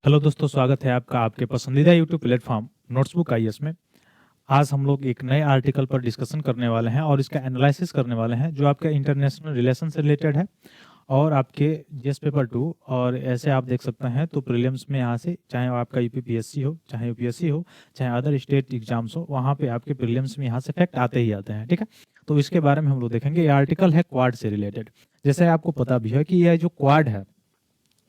Hello दोस्तों, स्वागत है आपका आपके पसंदीदा यूट्यूब प्लेटफॉर्म नोट्सबुक आईएएस में। आज हम लोग एक नए आर्टिकल पर डिस्कशन करने वाले हैं और इसका एनालिसिस करने वाले हैं जो आपका इंटरनेशनल रिलेशन से रिलेटेड है और आपके जीएस पेपर 2। और ऐसे आप देख सकते हैं तो प्रीलिम्स में यहाँ से चाहे वो आपका यूपीपीएससी हो, चाहे यूपीएससी हो, चाहे अदर स्टेट एग्जाम्स हो, वहाँ पे आपके प्रीलिम्स में यहाँ से फैक्ट आते ही आते हैं। ठीक है, तो इसके बारे में हम लोग देखेंगे। ये आर्टिकल है क्वाड से रिलेटेड। जैसे आपको पता भी है कि यह जो क्वाड है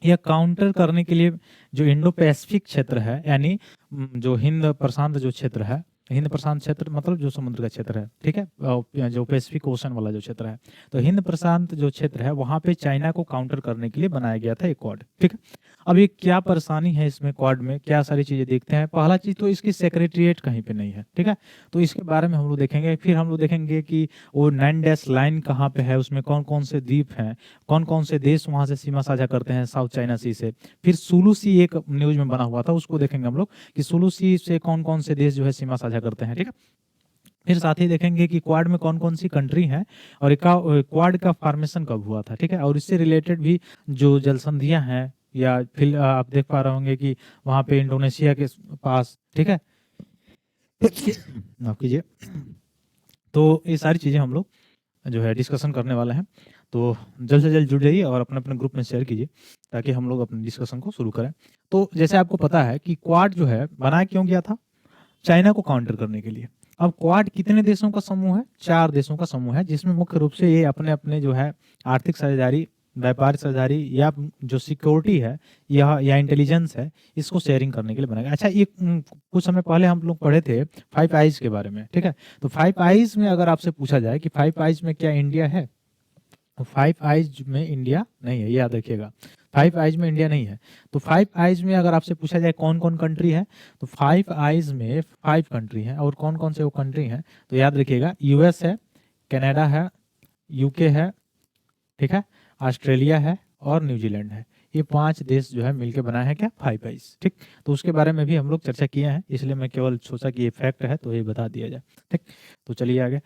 यह काउंटर करने के लिए जो इंडो पैसिफिक क्षेत्र है, यानी जो हिंद प्रशांत जो क्षेत्र है, हिंद प्रशांत क्षेत्र मतलब जो समुद्र का क्षेत्र है, ठीक है, जो पैसिफिक ओशन वाला जो क्षेत्र है, तो हिंद प्रशांत जो क्षेत्र है वहां पे चाइना को काउंटर करने के लिए बनाया गया था एक क्वाड। ठीक है, अब ये क्या परेशानी है इसमें, क्वाड में क्या सारी चीजें देखते हैं। पहला चीज तो इसकी सेक्रेटरीट कहीं पे नहीं है। ठीक है, तो इसके बारे में हम लोग देखेंगे। फिर हम लोग देखेंगे कि वो 9 डैश लाइन कहाँ पे है, उसमें कौन कौन से द्वीप हैं, कौन कौन से देश वहां से सीमा साझा करते हैं साउथ चाइना सी से। फिर सुलू सी एक न्यूज में बना हुआ था, उसको देखेंगे हम लोग कि सुलू सी से कौन कौन से देश जो है सीमा साझा करते हैं। ठीक है, फिर साथ ही देखेंगे कि क्वाड में कौन कौन सी कंट्री है और क्वाड का फॉर्मेशन कब हुआ था। ठीक है, और इससे रिलेटेड भी जो जलसंधियां हैं, या फिर आप देख पा रहे होंगे कि वहां पे इंडोनेशिया के पास, ठीक है, माफ कीजिए, तो ये सारी चीजें हम लोग जो है डिस्कशन करने वाले हैं। तो जल्द से जल्द जुड़ जाइए और अपने अपने ग्रुप में शेयर कीजिए ताकि हम लोग अपने डिस्कशन को शुरू करें। तो जैसे आपको पता है कि क्वाड जो है बनाया क्यों गया था, चाइना को काउंटर करने के लिए। अब क्वाड कितने देशों का समूह है? 4 देशों का समूह है, जिसमें मुख्य रूप से ये अपने अपने जो है आर्थिक साझेदारी, व्यापार साझेदारी या जो सिक्योरिटी है या इंटेलिजेंस है, इसको शेयरिंग करने के लिए बनाया गया। अच्छा, ये कुछ समय पहले हम लोग पढ़े थे 5 आइज के बारे में। ठीक है, तो 5 आइज में अगर आपसे पूछा जाए कि 5 आइज में क्या इंडिया है, तो 5 आइज में इंडिया नहीं है, याद रखिएगा। 5 आइज में इंडिया नहीं है। तो 5 आइज में अगर आपसे पूछा जाए कौन कौन कंट्री है, तो 5 आइज में 5 कंट्री हैं। और कौन कौन से वो कंट्री हैं, तो याद रखिएगा, यूएस है, कनाडा है, यूके है, ठीक है, ऑस्ट्रेलिया है और न्यूजीलैंड है। ये 5 देश जो है मिलकर बनाया है क्या, 5 आइज। ठीक, तो उसके बारे में भी हम लोग चर्चा किए हैं, इसलिए मैं केवल सोचा कि ये फैक्ट है तो ये बता दिया जाए। ठीक, तो चलिए आगे।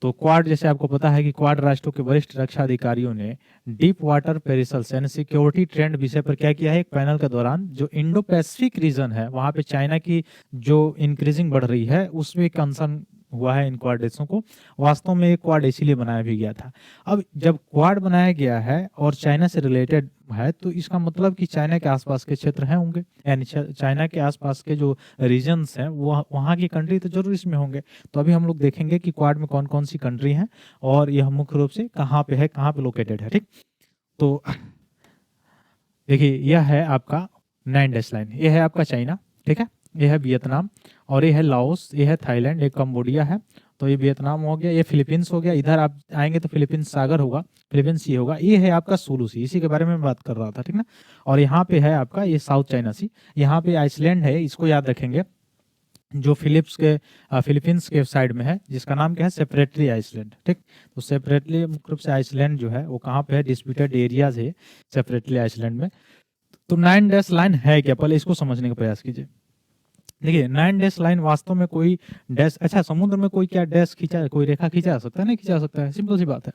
तो क्वाड, जैसे आपको पता है कि क्वाड राष्ट्रों के वरिष्ठ रक्षा अधिकारियों ने डीप वाटर पेरिसल्स यानी सिक्योरिटी ट्रेंड विषय पर क्या किया है, एक पैनल के दौरान जो इंडो पैसिफिक रीजन है वहां पे चाइना की जो इंक्रीजिंग बढ़ रही है उसमें कंसर्न हुआ है इन क्वाड देशों को। वास्तव में एक क्वाड इसीलिए बनाया भी गया था। अब जब क्वाड बनाया गया है और चाइना से रिलेटेड है, तो इसका मतलब कि चाइना के आसपास के क्षेत्र हैं होंगे, यानी चाइना के आसपास के जो रीजन्स हैं वो वहाँ की कंट्री तो जरूर इसमें होंगे। तो अभी हम लोग देखेंगे कि क्वाड में कौन कौन सी कंट्री हैं और यह मुख्य रूप से कहाँ पे है, कहाँ पे लोकेटेड है। ठीक, तो देखिए यह है आपका 9 डैश लाइन, यह है आपका चाइना, ठीक है, यह है वियतनाम, और ये है लाओस, ये है थाईलैंड, ये कंबोडिया है। तो ये वियतनाम हो गया, ये फिलीपींस हो गया, इधर आप आएंगे तो फिलीपींस सागर होगा, फिलीपींस सी होगा। ये है आपका सुलू सी, इसी के बारे में बात कर रहा था, ठीक ना। और यहाँ पे है आपका ये साउथ चाइना सी, यहाँ पे आइसलैंड है, इसको याद रखेंगे, जो फिलीपींस के साइड में है, जिसका नाम क्या है, सेपरेटली आइसलैंड। ठीक, तो सेपरेटली मुख्य रूप से आइसलैंड जो है वो कहाँ पे है, डिस्प्यूटेड एरियाज है सेपरेटली आइसलैंड में। तो 9 डैश लाइन है क्या, पहले इसको समझने का प्रयास कीजिए। देखिए 9 डैश लाइन वास्तव में कोई डैश, अच्छा समुद्र में कोई क्या डैश खींचा, कोई रेखा खींचा जा सकता है, नहीं खींचा सकता है, सिंपल सी बात है।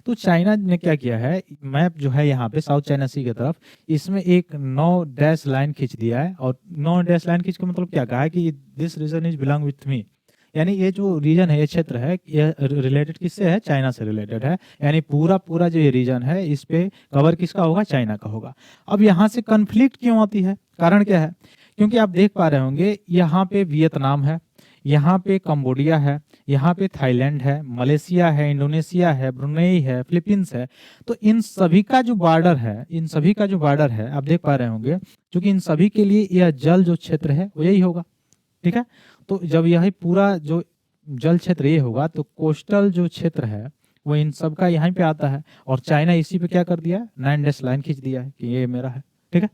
तो चाइना ने क्या किया है, मैप जो है यहाँ पे साउथ चाइना सी की तरफ, इसमें एक 9 डैश लाइन खींच दिया है। और 9 डैश लाइन खींच के मतलब क्या कहा है कि this region is belong with me, यानी ये जो रीजन है, ये क्षेत्र है, ये रिलेटेड किससे है, चाइना से रिलेटेड है। यानी पूरा पूरा जो ये रीजन है इस पे कवर किसका होगा, चाइना का होगा। अब यहाँ से कंफ्लिक्ट क्यों आती है, कारण क्या है, क्योंकि आप देख पा रहे होंगे यहाँ पे वियतनाम है, यहाँ पे कंबोडिया है, यहाँ पे थाईलैंड है, मलेशिया है, इंडोनेशिया है, ब्रुनेई है, फिलीपींस है। तो इन सभी का जो बॉर्डर है, इन सभी का जो बॉर्डर है आप देख पा रहे होंगे, क्योंकि इन सभी के लिए यह जल जो क्षेत्र है वो यही होगा। ठीक है, तो जब यही पूरा जो जल क्षेत्र ये होगा तो कोस्टल जो क्षेत्र है वो इन सब का यहाँ पे आता है। और चाइना इसी पे क्या कर दिया है, 9 डैश लाइन खींच दिया है कि ये मेरा है। ठीक है,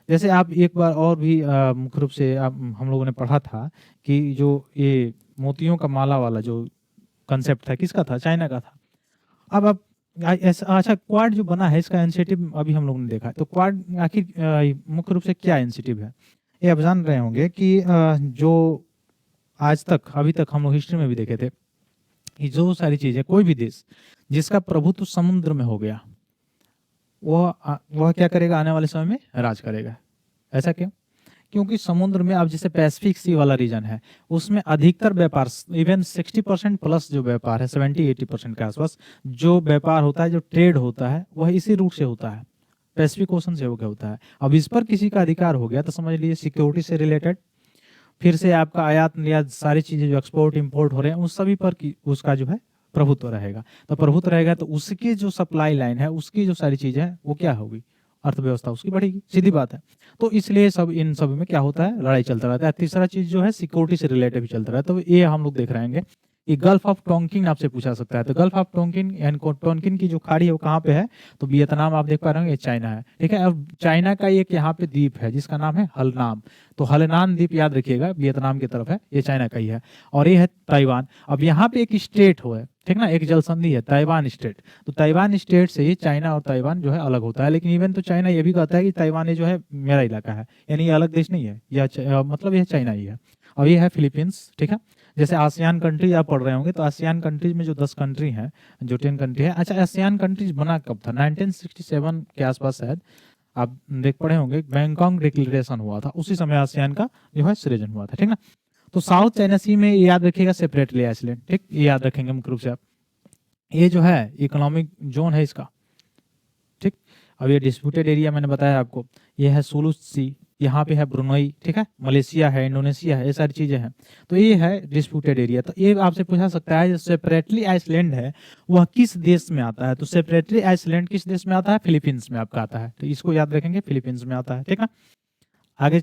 जैसे आप एक बार और भी मुख्य रूप से हम लोगों ने पढ़ा था कि जो ये मोतियों का माला वाला जो कंसेप्ट था किसका था, चाइना का था। अब आप ऐसा, अच्छा क्वाड जो बना है इसका इनिशिएटिव अभी हम लोगों ने देखा है। तो क्वाड आखिर मुख्य रूप से क्या इनिशिएटिव है, ये आप जान रहे होंगे कि जो आज तक, अभी तक हम लोग हिस्ट्री में भी देखे थे कि जो सारी चीजें, कोई भी देश जिसका प्रभुत्व समुद्र में हो गया वह क्या करेगा, आने वाले समय में राज करेगा। ऐसा क्यों, क्योंकि समुद्र में अब जैसे पैसिफिक सी वाला रीजन है, उसमें अधिकतर व्यापार, इवन 60% प्लस जो व्यापार है, 70-80% के आसपास जो व्यापार होता है, जो ट्रेड होता है, वह इसी रूट से होता है, पैसिफिक ओशन से होता है। अब इस पर किसी का अधिकार हो गया तो समझ लीजिए सिक्योरिटी से रिलेटेड, फिर से आपका आयात निर्यात सारी चीजें जो एक्सपोर्ट इंपोर्ट हो रहे हैं उन सभी पर उसका जो है प्रभुत्व रहेगा। तो प्रभुत्व रहेगा तो उसकी जो सप्लाई लाइन है, उसकी जो सारी चीजें हैं वो क्या होगी, अर्थव्यवस्था उसकी बढ़ेगी, सीधी बात है। तो इसलिए सब इन सब में क्या होता है, लड़ाई चलता रहता है। तीसरा चीज जो है सिक्योरिटी से रिलेटेड भी चलता रहता है। तो ये हम लोग देख रहे हैं कि गल्फ ऑफ टोंकिन आपसे पूछा सकता है। तो गल्फ ऑफ टोंकिन यानी टोंकिन की जो खाड़ी है वो कहाँ पे है, तो वियतनाम आप देख पा रहे होंगे, चाइना है, ठीक है। अब चाइना का एक यहाँ पे द्वीप है जिसका नाम है हलनाम। तो हलनान द्वीप याद रखिएगा, वियतनाम की तरफ है, ये चाइना का ही है। और ये है ताइवान। अब यहाँ पे एक स्टेट हो है, ठीक ना, एक जल संधि है ताइवान स्टेट। तो ताइवान स्टेट से ही चाइना और ताइवान जो है अलग होता है। लेकिन इवन तो चाइना ये भी कहता है कि ताइवान ये जो है मेरा इलाका है, यानी ये अलग देश नहीं है, यह मतलब यह चाइना ही है। और ये है फिलीपींस, ठीक है। जैसे आसियान कंट्री आप पढ़ रहे होंगे, तो आसियान कंट्रीज में जो 10 कंट्री हैं, जो 10 कंट्री है। अच्छा, आसियान कंट्रीज बना कब था, 1967 के आसपास शायद, आप देख पढ़े होंगे, बैंकॉक डिक्लेरेशन हुआ था, उसी समय आसियान का जो है सृजन हुआ था, ठीक ना। तो साउथ चाइना सी में याद रखिएगा सेपरेटली आइसलैंड, ठीक, ये याद रखेंगे मुख्य रूप से आप। ये जो है इकोनॉमिक जोन है इसका, ठीक। अब ये डिस्प्यूटेड एरिया मैंने बताया आपको, ये है सुलू सी, यहाँ पे है ब्रुनई, ठीक है, मलेशिया है, इंडोनेशिया है, ये सारी चीजें हैं। तो ये है डिस्प्यूटेड एरिया। तो ये आपसे पूछा सकता है जो सेपरेटली आइसलैंड है वह किस देश में आता है। तो सेपरेटली आइसलैंड किस देश में आता है, फिलीपींस में आपका आता है। तो इसको याद रखेंगे, फिलीपींस में आता है, ठीक है।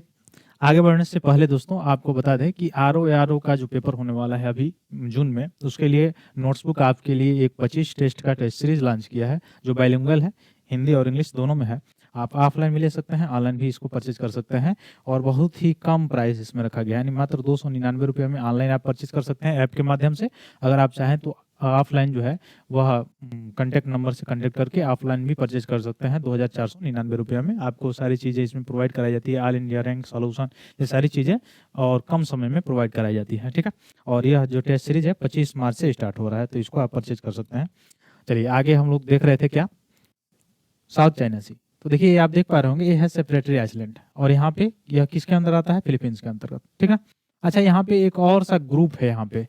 आगे बढ़ने से पहले दोस्तों आपको बता दें कि RO का जो पेपर होने वाला है अभी जून में, उसके लिए नोट्सबुक आपके लिए एक 25 टेस्ट का टेस्ट सीरीज लॉन्च किया है, जो बाइलिंगुअल है, हिंदी और इंग्लिश दोनों में है। आप ऑफलाइन भी ले सकते हैं, ऑनलाइन भी इसको परचेज कर सकते हैं। और बहुत ही कम प्राइस इसमें रखा गया है, यानी मात्र 299 रुपये में ऑनलाइन आप परचेज कर सकते हैं ऐप के माध्यम से। अगर आप चाहें तो ऑफलाइन जो है वह कॉन्टैक्ट नंबर से कॉन्टैक्ट करके ऑफलाइन भी परचेज कर सकते हैं। 2499 रुपये में आपको सारी चीज़ें इसमें प्रोवाइड कराई जाती है, ऑल इंडिया रैंक सॉल्यूशन, ये सारी चीज़ें और कम समय में प्रोवाइड कराई जाती है, ठीक है। और यह जो टेस्ट सीरीज है 25 मार्च से स्टार्ट हो रहा है, तो इसको आप परचेज कर सकते हैं। चलिए आगे हम लोग देख रहे थे क्या, साउथ चाइना सी। तो देखिए आप देख पा रहे होंगे, ये है सेपरेटरी आइसलैंड, और यहाँ पे यह किसके अंदर आता है, फिलीपींस के अंतर्गत, ठीक है। अच्छा, यहाँ पे एक और सा ग्रुप है, यहाँ पे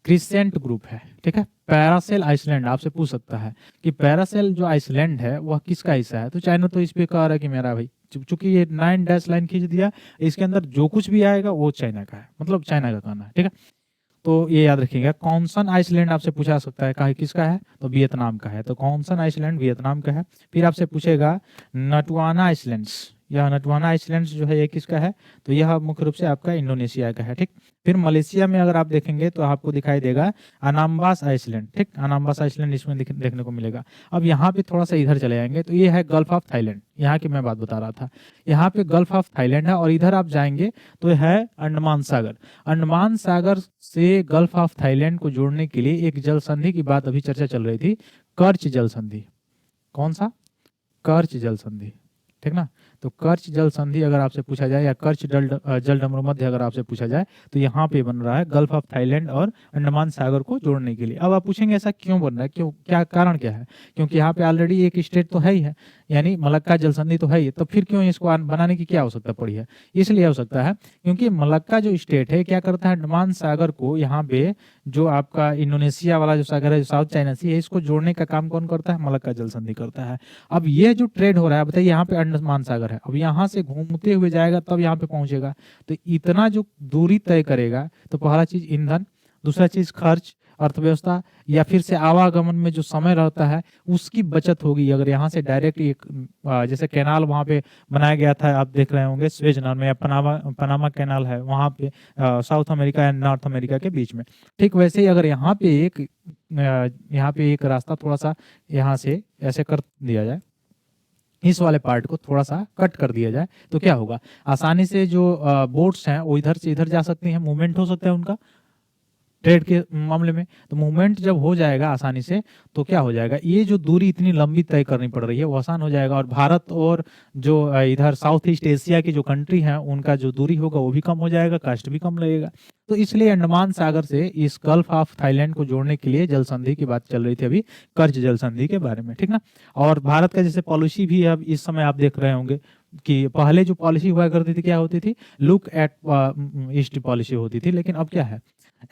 क्रिसेंट ग्रुप है, ठीक है। पैरासेल आइसलैंड आपसे पूछ सकता है कि पैरासेल जो आइसलैंड है वह किसका हिस्सा है। तो चाइना तो इस पे कह रहा है कि मेरा भाई, चूंकि ये 9 डैश लाइन खींच दिया, इसके अंदर जो कुछ भी आएगा वो चाइना का है, मतलब चाइना का कहना है, ठीक है। तो ये याद रखिएगा। कॉन्सन आइसलैंड आपसे पूछा सकता है कहा किसका है, तो वियतनाम का है। तो कॉन्सन आइसलैंड वियतनाम का है। फिर आपसे पूछेगा नटवाना आइसलैंड्स, यह नटवाना आइसलैंड्स जो है ये किसका है, तो यह मुख्य रूप से आपका इंडोनेशिया का है, ठीक। फिर मलेशिया में अगर आप देखेंगे तो आपको दिखाई देगा अनाम्बास आइसलैंड, ठीक, अनाम्बास आइसलैंड इसमें देखने को मिलेगा। अब यहाँ पे थोड़ा सा इधर चले जाएंगे तो ये है गल्फ ऑफ थाईलैंड, यहाँ की मैं बात बता रहा था। यहाँ पे गल्फ ऑफ थाईलैंड है, और इधर आप जाएंगे तो है अंडमान सागर। अंडमान सागर से गल्फ ऑफ थाईलैंड को जोड़ने के लिए एक जल संधि की बात अभी चर्चा चल रही थी, कर्च जल संधि। कौन सा, कर्च जल संधि, ठीक ना। तो कर्च जल संधि अगर आपसे पूछा जाए, या कर्च जल डमरू मध्य अगर आपसे पूछा जाए, तो यहाँ पे बन रहा है गल्फ ऑफ थाईलैंड और अंडमान सागर को जोड़ने के लिए। अब आप पूछेंगे ऐसा क्यों बन रहा है, क्यों, क्या कारण क्या है, क्योंकि यहाँ पे ऑलरेडी एक स्टेट तो है ही है, यानी मलक्का जल संधि तो है ही, तो फिर क्यों इसको बनाने की क्या आवश्यकता पड़ी है। इसलिए हो सकता है क्योंकि मलक्का जो स्टेट है क्या करता है, अंडमान सागर को यहाँ पे जो आपका इंडोनेशिया वाला जो सागर है, जो साउथ चाइना सी है, इसको जोड़ने का काम कौन करता है, मलक्का जल संधि करता है। अब ये जो ट्रेड हो रहा है, बताइए यहाँ पे अंडमान सागर है, अब यहाँ से घूमते हुए जाएगा तब यहाँ पे पहुंचेगा, तो इतना जो दूरी तय करेगा, तो पहला चीज ईंधन, दूसरा चीज खर्च, अर्थव्यवस्था, या फिर से आवागमन में जो समय रहता है उसकी बचत होगी। अगर यहाँ से डायरेक्ट एक जैसे कैनाल वहाँ पे बनाया गया था, आप देख रहे होंगे स्वेज नाम में, या पनामा कैनाल है वहाँ पे south America and north America के बीच में, ठीक वैसे ही अगर यहाँ पे एक रास्ता थोड़ा सा यहाँ से ऐसे कर दिया जाए, इस वाले पार्ट को थोड़ा सा कट कर दिया जाए, तो क्या होगा, आसानी से जो बोट्स हैं वो इधर से इधर जा सकती हैं, मूवमेंट हो सकता है उनका ट्रेड के मामले में। तो मूवमेंट जब हो जाएगा आसानी से, तो क्या हो जाएगा, ये जो दूरी इतनी लंबी तय करनी पड़ रही है वो आसान हो जाएगा। और भारत और जो इधर साउथ ईस्ट एशिया की जो कंट्री हैं उनका जो दूरी होगा वो भी कम हो जाएगा, कॉस्ट भी कम लगेगा। तो इसलिए अंडमान सागर से इस गल्फ ऑफ थाईलैंड को जोड़ने के लिए जल संधि की बात चल रही थी अभी, कर्ज जल संधि के बारे में, ठीक ना। और भारत का जैसे पॉलिसी भी अब इस समय आप देख रहे होंगे, कि पहले जो पॉलिसी हुआ करती थी क्या होती थी, लुक एट ईस्ट पॉलिसी होती थी, लेकिन अब क्या है,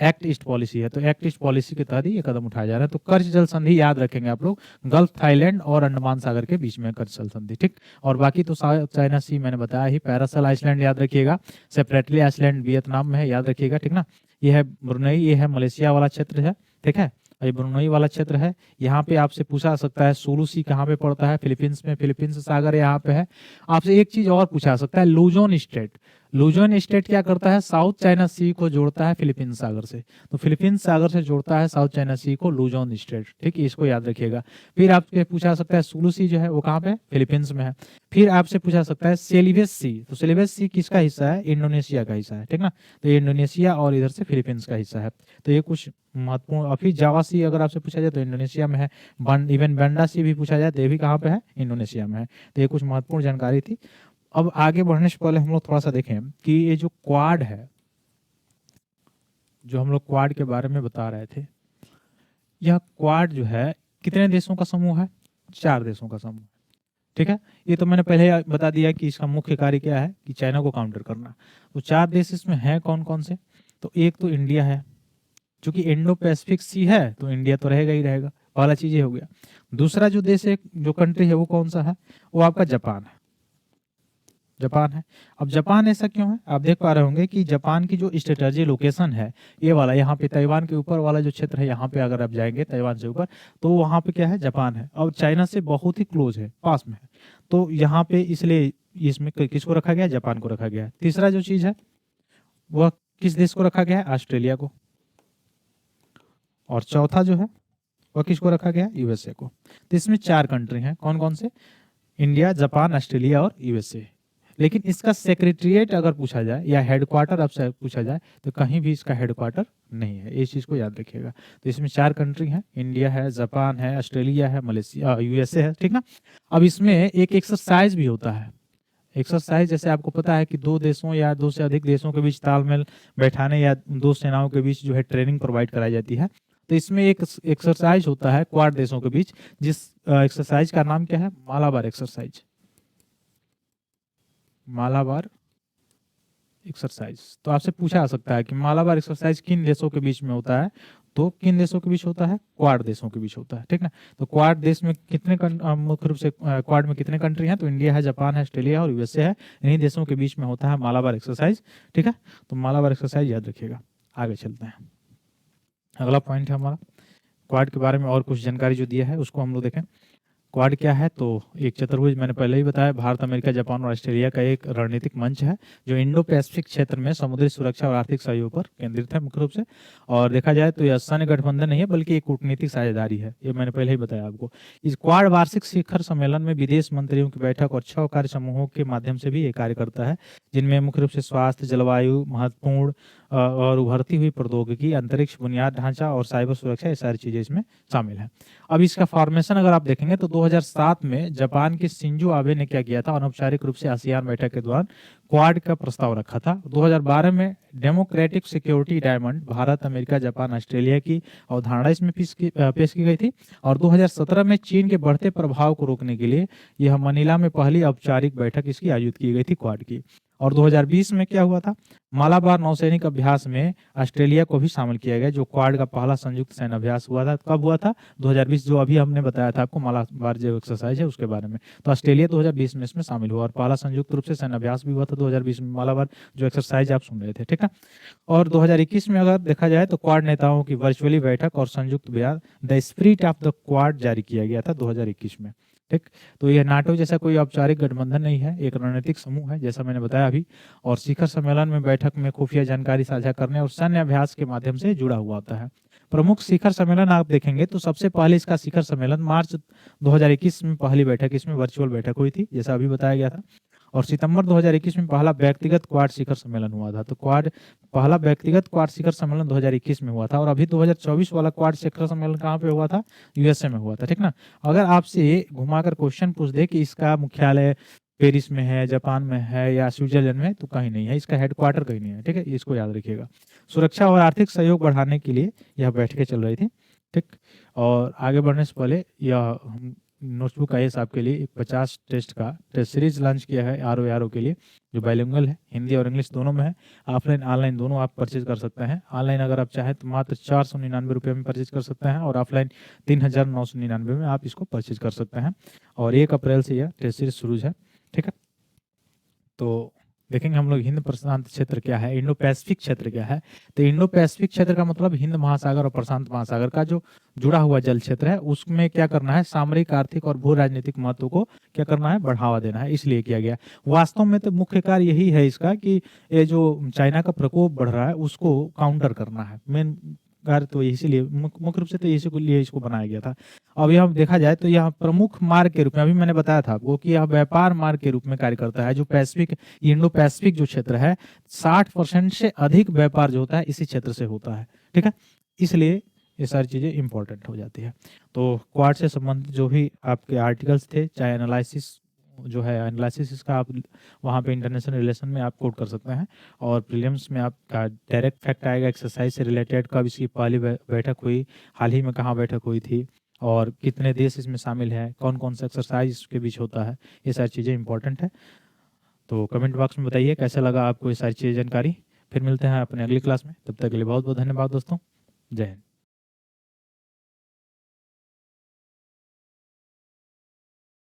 एक्ट ईस्ट पॉलिसी है। तो एक्ट ईस्ट पॉलिसी के तहत ये कदम उठाया जा रहा है। तो कर्ज जल संधि याद रखेंगे आप लोग, गल्फ थाईलैंड और अंडमान सागर के बीच में कर्ज जल संधि, ठीक। और बाकी तो चाइना सी मैंने बताया ही। पैरासल आइसलैंड याद रखिएगा, सेपरेटली आइसलैंड वियतनाम में है, याद रखिएगा, ठीक ना। ये है ब्रुनई, ये है मलेशिया वाला क्षेत्र है, ठीक है। ये ब्रुनई वाला क्षेत्र है। यहाँ पे आपसे पूछा सकता है सुलू सी कहाँ पे पड़ता है, फिलीपींस में, फिलीपींस सागर यहाँ पे है। आपसे एक चीज और पूछा सकता है, लुजोन स्टेट। लुजोन स्टेट क्या करता है, साउथ चाइना सी को जोड़ता है फिलीपींस सागर से। तो फिलीपींस सागर से जोड़ता है साउथ चाइना सी को लुजोन स्टेट, ठीक, इसको याद रखिएगा। फिर आपसे पूछा सकता है सुलू सी जो है वो कहाँ पे, फिलीपींस में है। फिर आपसे पूछा सकता है सेलिवेस सी। तो सेलिवेस सी किसका हिस्सा है, इंडोनेशिया का हिस्सा है, ठीक ना। तो ये इंडोनेशिया और इधर से फिलीपींस का हिस्सा है। तो ये कुछ महत्वपूर्ण। और फिर जावा सी अगर आपसे पूछा जाए तो इंडोनेशिया में है। इवन बंडा सी भी पूछा जाए तो ये भी कहाँ पे है, इंडोनेशिया में है। तो ये कुछ महत्वपूर्ण जानकारी थी। अब आगे बढ़ने से पहले हम लोग थोड़ा सा देखें कि ये जो क्वाड है, जो हम लोग क्वाड के बारे में बता रहे थे, यह क्वाड जो है कितने देशों का समूह है, 4 देशों का समूह, ठीक है। ये तो मैंने पहले बता दिया कि इसका मुख्य कार्य क्या है, कि चाइना को काउंटर करना। तो 4 देश इसमें हैं कौन कौन से, तो एक तो इंडिया है, चूंकि इंडो पैसिफिक सी है तो इंडिया तो रहेगा ही रहेगा, पहला चीज ये हो गया। दूसरा जो देश है, जो कंट्री है वो कौन सा है, वो आपका जापान है, जापान है। अब जापान ऐसा क्यों है, आप देख पा रहे होंगे कि जापान की जो स्ट्रेटजी लोकेशन है, ये वाला यहाँ पे ताइवान के ऊपर वाला जो क्षेत्र है, यहाँ पे अगर आप जाएंगे ताइवान से ऊपर, तो वहाँ पे क्या है, जापान है, और चाइना से बहुत ही क्लोज है, पास में है। तो यहाँ पे इसलिए इसमें किसको रखा गया, जापान को रखा गया है। तीसरा जो चीज है वह किस देश को रखा गया है, ऑस्ट्रेलिया को। और चौथा जो है वह किसको रखा गया है, यूएसए को। तो इसमें 4 कंट्री हैं, कौन कौन से, इंडिया, जापान, ऑस्ट्रेलिया और यूएसए। लेकिन इसका सेक्रेटरीट अगर पूछा जाए या हेडक्वार्टर आपसे पूछा जाए तो कहीं भी इसका हेडक्वार्टर नहीं है, इस चीज को याद रखिएगा। तो इसमें 4 कंट्री हैं, इंडिया है, जापान है, ऑस्ट्रेलिया है, मलेशिया, यूएसए है, ठीक ना। अब इसमें एक एक्सरसाइज भी होता है। एक्सरसाइज जैसे आपको पता है कि 2 देशों या 2 से अधिक देशों के बीच तालमेल बैठाने या 2 सेनाओं के बीच जो है ट्रेनिंग प्रोवाइड कराई जाती है। तो इसमें एक एक्सरसाइज होता है क्वाड देशों के बीच, जिस एक्सरसाइज का नाम क्या है, मालाबार एक्सरसाइज। मालाबार एक्सरसाइज। तो आपसे पूछा जा सकता है कि मालाबार एक्सरसाइज किन देशों के बीच में होता है, तो किन देशों के बीच होता है, क्वाड देशों के बीच होता है, ठीक ना। तो क्वाड देश में कितने मुख्य रूप से क्वाड में कितने कंट्री हैं, तो इंडिया है, जापान है, ऑस्ट्रेलिया और यूएसए है। इन्हीं देशों के बीच में होता है मालाबार एक्सरसाइज, ठीक है। तो मालाबार एक्सरसाइज याद रखिएगा। आगे चलते हैं, अगला पॉइंट है हमारा क्वाड के बारे में और कुछ जानकारी जो दिया है उसको हम लोग देखें। क्वाड क्या है, तो एक चतुर्भुज, मैंने पहले ही बताया, भारत, अमेरिका, जापान और ऑस्ट्रेलिया का एक रणनीतिक मंच है जो इंडो पैसिफिक क्षेत्र में समुद्री सुरक्षा और आर्थिक सहयोग पर केंद्रित है मुख्य रूप से। और देखा जाए तो यह सैन्य गठबंधन नहीं है बल्कि एक कूटनीतिक साझेदारी है, ये मैंने पहले ही बताया आपको। इस क्वाड वार्षिक शिखर सम्मेलन में विदेश मंत्रियों की बैठक और 6 कार्य समूहों के माध्यम से भी ये कार्य करता है, जिनमें मुख्य रूप से स्वास्थ्य, जलवायु, महत्वपूर्ण और उभरती हुई प्रौद्योगिकी, अंतरिक्ष, बुनियाद ढांचा और साइबर सुरक्षा, ये सारी चीजें इसमें शामिल हैं। अब इसका फॉर्मेशन अगर आप देखेंगे तो 2007 में जापान के शिंजो आबे ने क्या किया था, अनौपचारिक रूप से आसियान बैठक के दौरान क्वाड का प्रस्ताव रखा था। 2012 में democratic security diamond, Bharat, America, Japan, Australia की अवधारणा इसमें पेश की गई थी। और 2017 में चीन के बढ़ते प्रभाव को रोकने के लिए यह मनीला में पहली औपचारिक बैठक इसकी आयोजित की गई थी क्वाड की। और 2020 में क्या हुआ था, मालाबार नौसैनिक अभ्यास में ऑस्ट्रेलिया को भी शामिल किया गया, जो क्वाड का पहला संयुक्त सैन्य अभ्यास हुआ था। कब हुआ था, 2020, जो अभी हमने बताया था आपको मालाबार जो एक्सरसाइज है उसके बारे में। तो ऑस्ट्रेलिया 2020 में इसमें शामिल हुआ और पहला संयुक्त रूप से सैन्य अभ्यास भी हुआ था 2020 में, मालाबार जो एक्सरसाइज आप सुन रहे थे, ठीक है। और 2021 में अगर देखा जाए तो क्वाड नेताओं की वर्चुअली बैठक और संयुक्त बयान the spirit of the quad जारी किया गया था 2021 में, ठीक। तो यह नाटो जैसा कोई औपचारिक गठबंधन नहीं है, एक रणनीतिक समूह है जैसा मैंने बताया अभी। और शिखर सम्मेलन में बैठक में खुफिया जानकारी साझा करने और सैन्य अभ्यास के माध्यम से जुड़ा हुआ होता है। प्रमुख शिखर सम्मेलन आप देखेंगे तो सबसे पहले इसका शिखर सम्मेलन मार्च 2021 में पहली बैठक इसमें वर्चुअल बैठक हुई थी, जैसा अभी बताया गया था। और सितंबर 2021 में पहला व्यक्तिगत क्वाड शिखर सम्मेलन हुआ था। तो क्वाड पहला व्यक्तिगत क्वाड शिखर सम्मेलन 2021 में हुआ था। और अभी 2024 वाला क्वाड शिखर सम्मेलन कहाँ पे हुआ था, यूएसए में हुआ था, ठीक ना। अगर आपसे घुमाकर क्वेश्चन पूछ दे कि इसका मुख्यालय पेरिस में है, जापान में है या स्विट्जरलैंड में, तो कहीं नहीं है, इसका हेडक्वार्टर कहीं नहीं है, ठीक है, इसको याद रखिएगा। सुरक्षा और आर्थिक सहयोग बढ़ाने के लिए यह बैठकें चल रही थी, ठीक। और आगे बढ़ने से पहले यह नोटबुक आई एस आपके लिए एक 50 टेस्ट का टेस्ट सीरीज लॉन्च किया है आर के लिए, जो बाइलिंगुअल है, हिंदी और इंग्लिश दोनों में है। ऑफलाइन ऑनलाइन दोनों आप परचेज कर सकते हैं। ऑनलाइन अगर आप चाहें तो मात्र 499 रुपये में परचेज कर सकते हैं, और ऑफलाइन 3999 में आप इसको परचेज कर सकते हैं। और 1 अप्रैल से यह टेस्ट सीरीज शुरू है, ठीक है। तो देखेंगे हम लोग हिंद प्रशांत क्षेत्र क्या है, इंडो पैसिफिक क्षेत्र क्या है। तो इंडो पैसिफिक क्षेत्र का मतलब हिंद महासागर और प्रशांत महासागर का जो जुड़ा हुआ जल क्षेत्र है, उसमें क्या करना है, सामरिक, आर्थिक और भू राजनीतिक महत्व को क्या करना है, बढ़ावा देना है, इसलिए किया गया। वास्तव में तो मुख्य कार्य यही है इसका कि ये जो चाइना का प्रकोप बढ़ रहा है उसको काउंटर करना है। मेन कार्य तो इसीलिए मुख्य रूप से तो इसी के लिए इसको बनाया गया था। अब यह देखा जाए तो यह प्रमुख मार्ग के रूप में, अभी मैंने बताया था आपको कि यह व्यापार मार्ग के रूप में कार्य करता है। जो पैसिफिक, इंडो पैसिफिक जो क्षेत्र है, 60% से अधिक व्यापार जो होता है इसी क्षेत्र से होता है, ठीक है। इसलिए ये सारी चीजें इंपॉर्टेंट हो जाती है। तो क्वाड से संबंधित जो भी आपके आर्टिकल्स थे, चाहे एनालिसिस जो है, एनालिसिस इसका आप वहाँ पे इंटरनेशनल रिलेशन में आप कोट कर सकते हैं, और प्रीलिम्स में आपका डायरेक्ट फैक्ट आएगा एक्सरसाइज से रिलेटेड, कब इसकी पहली बैठक हुई, हाल ही में कहाँ बैठक हुई थी, और कितने देश इसमें शामिल है, कौन कौन सा एक्सरसाइज इसके बीच होता है, ये सारी चीज़ें इंपॉर्टेंट है। तो कमेंट बॉक्स में बताइए कैसा लगा आपको ये सारी चीज़ें जानकारी। फिर मिलते हैं अपने अगली क्लास में, तब तक के लिए बहुत बहुत धन्यवाद दोस्तों। जय हिंद।